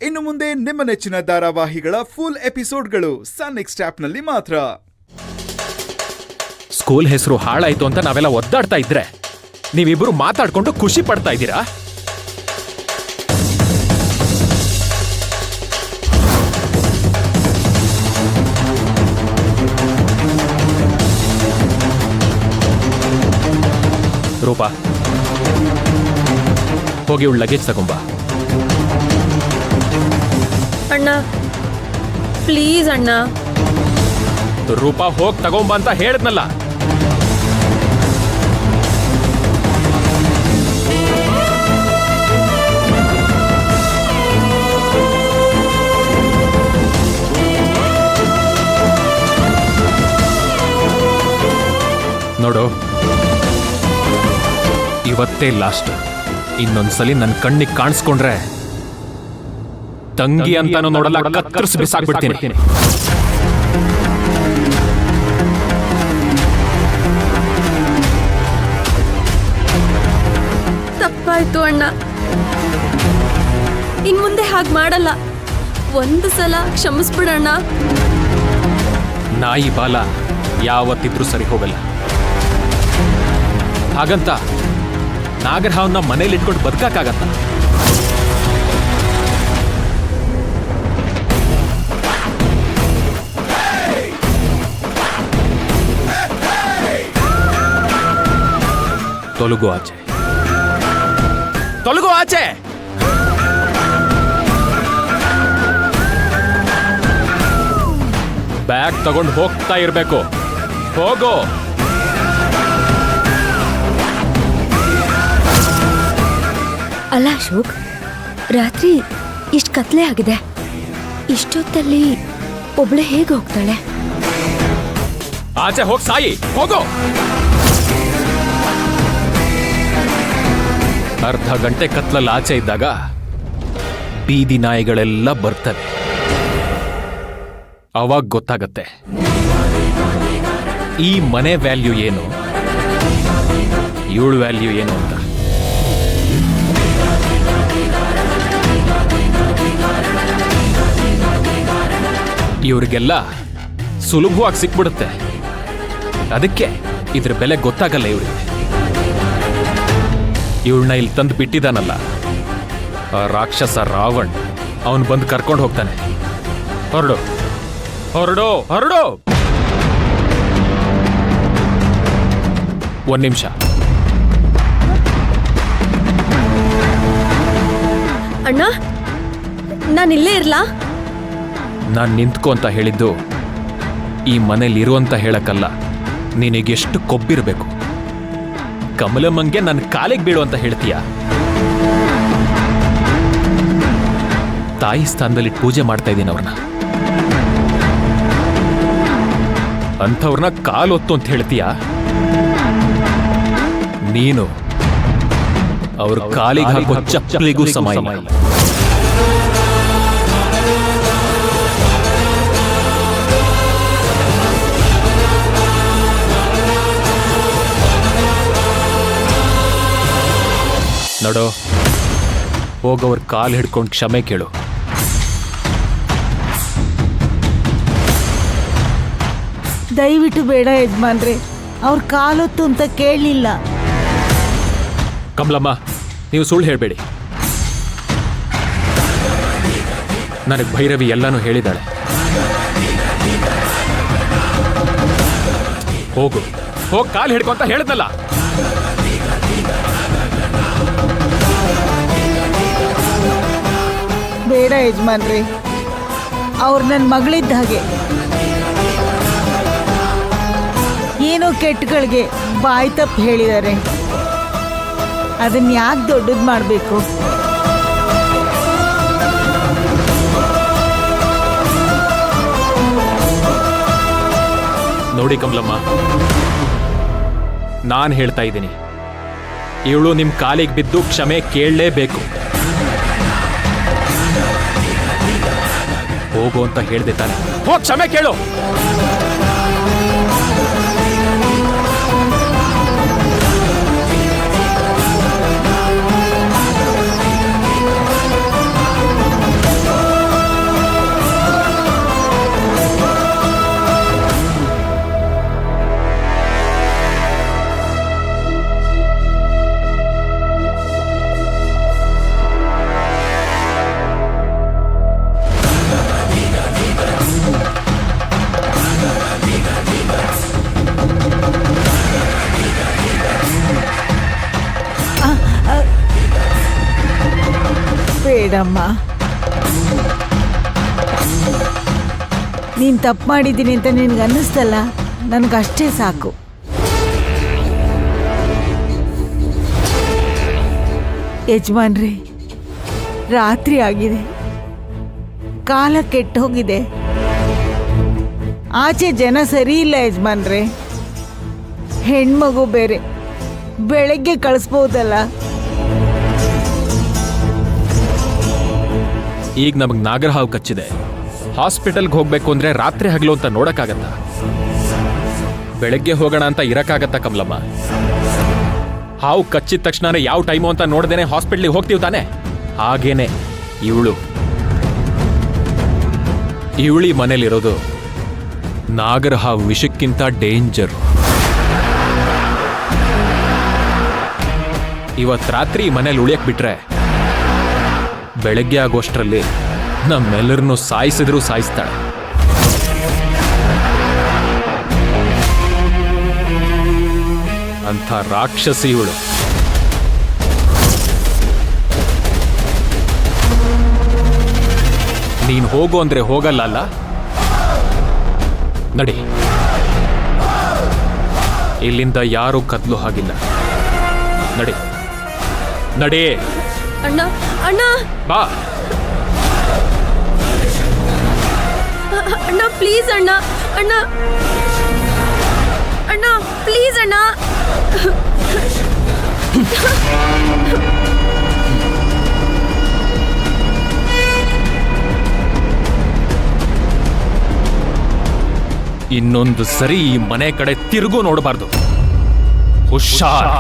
ಇನ್ನು ಮುಂದೆ ನಿಮ್ಮ ನೆಚ್ಚಿನ ಧಾರಾವಾಹಿಗಳ ಫುಲ್ ಎಪಿಸೋಡ್ಗಳು ಸನ್ ನೆಕ್ಸ್ಟ್ ಆಪ್ನಲ್ಲಿ ಮಾತ್ರ. ಸ್ಕೂಲ್ ಹೆಸರು ಹಾಳಾಯ್ತು ಅಂತ ನಾವೆಲ್ಲ ಒದ್ದಾಡ್ತಾ ಇದ್ರೆ ನೀವಿಬ್ರು ಮಾತಾಡ್ಕೊಂಡು ಖುಷಿ ಪಡ್ತಾ ಇದ್ದೀರಾ? ರೂಪಾ, ಹೋಗಿ ಇವಳು ಲಗೇಜ್ ತಗೊಂಬ. ಅಣ್ಣ ಪ್ಲೀಸ್ ಅಣ್ಣ. ರೂಪಾ ಹೋಗ್ ತಗೊಂಬ ಅಂತ ಹೇಳಿದ್ನಲ್ಲ. ನೋಡು, ಇವತ್ತೇ ಲಾಸ್ಟ್. ಇನ್ನೊಂದ್ಸಲಿ ನನ್ನ ಕಣ್ಣಿಗೆ ಕಾಣಿಸ್ಕೊಂಡ್ರೆ ತಂಗಿ ಅಂತಾನು ನೋಡಲ್ಲ, ಕತ್ತರಿಸಿ ಬಿಸಾಕ್ಬಿಡ್ತೀನಿ. ತಪ್ಪಾಯ್ತು ಅಣ್ಣ, ಇನ್ ಮುಂದೆ ಹಾಗೆ ಮಾಡಲ್ಲ. ಒಂದು ಸಲ ಕ್ಷಮಿಸ್ಬಿಡಣ್ಣ. ನಾಯಿ ಬಾಲ ಯಾವತ್ತಿದ್ರೂ ಸರಿ ಹೋಗಲ್ಲ. ಹಾಗಂತ ನಾಗರಹಾವನ್ನ ಮನೇಲಿ ಇಟ್ಕೊಂಡು ಬದುಕಾಗತ್ತ? ತೊಲಗು ಆಚೆ, ತೊಲಗು ಆಚೆ. ಬ್ಯಾಗ್ ತಗೊಂಡು ಹೋಗ್ತಾ ಇರ್ಬೇಕು. ಹೋಗೋ. ಅಲ್ಲ ಅಶೋಕ್, ರಾತ್ರಿ ಇಷ್ಟು ಕತ್ಲೆ ಆಗಿದೆ. ಇಷ್ಟೊತ್ತಲ್ಲಿ ಒಬ್ಳೆ ಹೇಗೆ ಹೋಗ್ತಾಳೆ? ಆಚೆ ಹೋಗ್ ಸಾಯಿ, ಹೋಗೋ. ಅರ್ಧ ಗಂಟೆ ಕತ್ಲಲ್ಲಿ ಆಚೆ ಇದ್ದಾಗ ಬೀದಿ ನಾಯಿಗಳೆಲ್ಲ ಬರ್ತವೆ. ಅವಾಗ ಗೊತ್ತಾಗತ್ತೆ ಈ ಮನೆ ವ್ಯಾಲ್ಯೂ ಏನು, ಇವಳು ವ್ಯಾಲ್ಯೂ ಏನು ಅಂತ. ಇವ್ರಿಗೆಲ್ಲ ಸುಲಭವಾಗಿ ಸಿಕ್ಬಿಡುತ್ತೆ. ಅದಕ್ಕೆ ಇದ್ರ ಬೆಲೆ ಗೊತ್ತಾಗಲ್ಲ ಇವ್ರಿಗೆ. ಇವಳನ್ನ ಇಲ್ಲಿ ತಂದು ಬಿಟ್ಟಿದ್ದಾನಲ್ಲ ಆ ರಾಕ್ಷಸ ರಾವಣ್, ಅವನು ಬಂದು ಕರ್ಕೊಂಡು ಹೋಗ್ತಾನೆ. ಹೊರಡು, ಹೊರಡು, ಹೊರಡು. ಒಂದ್ ನಿಮಿಷ. ಅಣ್ಣ, ನಾನಿಲ್ಲೇ ಇರ್ಲಾ? ನಾನು ನಿಂತ್ಕೊ ಅಂತ ಹೇಳಿದ್ದು ಈ ಮನೇಲಿ ಇರುವಂತ ಹೇಳಕ್ಕಲ್ಲ. ನಿನಗೆಷ್ಟು ಕೊಬ್ಬಿರ್ಬೇಕು. ಕಮಲಮ್ಮಂಗೆ ನನ್ನ ಕಾಲಿಗೆ ಬೀಳು ಅಂತ ಹೇಳ್ತೀಯ? ತಾಯಿ ಸ್ಥಾನದಲ್ಲಿ ಪೂಜೆ ಮಾಡ್ತಾ ಇದ್ದೀನಿ ಅವ್ರನ್ನ. ಅಂಥವ್ರನ್ನ ಕಾಲೊತ್ತು ಅಂತ ಹೇಳ್ತೀಯ? ನೀನು ಅವ್ರ ಕಾಲಿಗೆ ಹಾಕೋ ಚಪ್ಪಲಿಗೂ ಸಮ ಇಲ್ಲ. ನೋಡೋ, ಹೋಗವ್ರ ಕಾಲು ಹಿಡ್ಕೊಂಡು ಕ್ಷಮೆ ಕೇಳು. ದಯವಿಟ್ಟು ಬೇಡ ಯಜಮಾನ್ರೆ, ಅವ್ರ ಕಾಲೊತ್ತು ಅಂತ ಕೇಳಲಿಲ್ಲ. ಕಮಲಮ್ಮ, ನೀವು ಸುಳ್ಳು ಹೇಳಬೇಡಿ. ನನಗೆ ಭೈರವಿ ಎಲ್ಲಾನು ಹೇಳಿದಾಳೆ. ಹೋಗು, ಹೋಗಿ ಕಾಲು ಹಿಡ್ಕೊಂತ ಹೇಳಿದ್ನಲ್ಲ. ಬೇಡ ಯಜಮಾನ್ರೆ, ಅವ್ರು ನನ್ನ ಮಗಳಿದ್ದ ಹಾಗೆ. ಏನೋ ಕೆಟ್ಟಗಳಿಗೆ ಬಾಯಿ ತಪ್ಪು ಹೇಳಿದ್ದಾರೆ, ಅದನ್ನ ಯಾಕೆ ದೊಡ್ಡದು ಮಾಡಬೇಕು? ನೋಡಿ ಕಮಲಮ್ಮ, ನಾನು ಹೇಳ್ತಾ ಇದ್ದೀನಿ, ಇವಳು ನಿಮ್ಮ ಕಾಲಿಗೆ ಬಿದ್ದು ಕ್ಷಮೆ ಕೇಳಲೇಬೇಕು. ಹೋಗು ಅಂತ ಹೇಳ್ದೆ ತಾನೆ, ಹೋಗಿ ಕ್ಷಮೆ ಕೇಳು. ಬೇಡಮ್ಮ. ನೀನು ತಪ್ಪು ಮಾಡಿದ್ದೀನಿ ಅಂತ ನಿನಗೆ ಅನ್ನಿಸ್ತಲ್ಲ, ನನಗಷ್ಟೇ ಸಾಕು. ಯಜಮಾನ್ರಿ, ರಾತ್ರಿ ಆಗಿದೆ, ಕಾಲ ಕೆಟ್ಟೋಗಿದೆ. ಆಚೆ ಜನ ಸರಿ ಇಲ್ಲ ಯಜಮಾನ್ರೆ. ಹೆಣ್ಮಗು ಬೇರೆ, ಬೆಳಗ್ಗೆ ಕಳಿಸ್ಬೋದಲ್ಲ. ಈಗ ನಮಗೆ ನಾಗರಹಾವು ಕಚ್ಚಿದೆ, ಹಾಸ್ಪಿಟಲ್ಗೆ ಹೋಗ್ಬೇಕು ಅಂದ್ರೆ ರಾತ್ರಿ ಹಗಲು ಅಂತ ನೋಡಕ್ಕಾಗತ್ತ? ಬೆಳಗ್ಗೆ ಹೋಗೋಣ ಅಂತ ಇರಕ್ಕಾಗತ್ತ ಕಮಲಮ್ಮ? ಹಾವು ಕಚ್ಚಿದ ತಕ್ಷಣ ಯಾವ ಟೈಮು ಅಂತ ನೋಡ್ದೇನೆ ಹಾಸ್ಪಿಟ್ಲಿಗೆ ಹೋಗ್ತೀವಿ ತಾನೆ? ಹಾಗೇನೆ ಇವಳಿ ಮನೇಲಿರೋದು ನಾಗರಹಾವು ವಿಷಕ್ಕಿಂತ ಡೇಂಜರ್. ಇವತ್ತು ರಾತ್ರಿ ಮನೇಲಿ ಉಳಿಯಕ್ ಬಿಟ್ರೆ ಬೆಳಗ್ಗೆ ಆಗೋಷ್ಟರಲ್ಲಿ ನಮ್ಮೆಲ್ಲರನ್ನು ಸಾಯಿಸಿದ್ರು ಸಾಯಿಸ್ತಾಳೆ. ಅಂಥ ರಾಕ್ಷಸಿ ಇವಳು. ನೀನ್ ಹೋಗು ಅಂದ್ರೆ ಹೋಗಲ್ಲ ಅಲ್ಲ? ನಡಿ, ಇಲ್ಲಿಂದ ಯಾರೂ ಕದ್ಲು ಹಾಗಿಲ್ಲ. ನಡಿ ನಡಿ. ಅಣ್ಣ ಅಣ್ಣ ಬಾ. ಅಣ್ಣ ಪ್ಲೀಸ್ ಅಣ್ಣ, ಅಣ್ಣ ಅಣ್ಣ ಪ್ಲೀಸ್ ಅಣ್ಣ. ಇನ್ನೊಂದು ಸರಿ ಈ ಮನೆ ಕಡೆ ತಿರುಗು ನೋಡಬಾರ್ದು. ಹುಷಾರ್.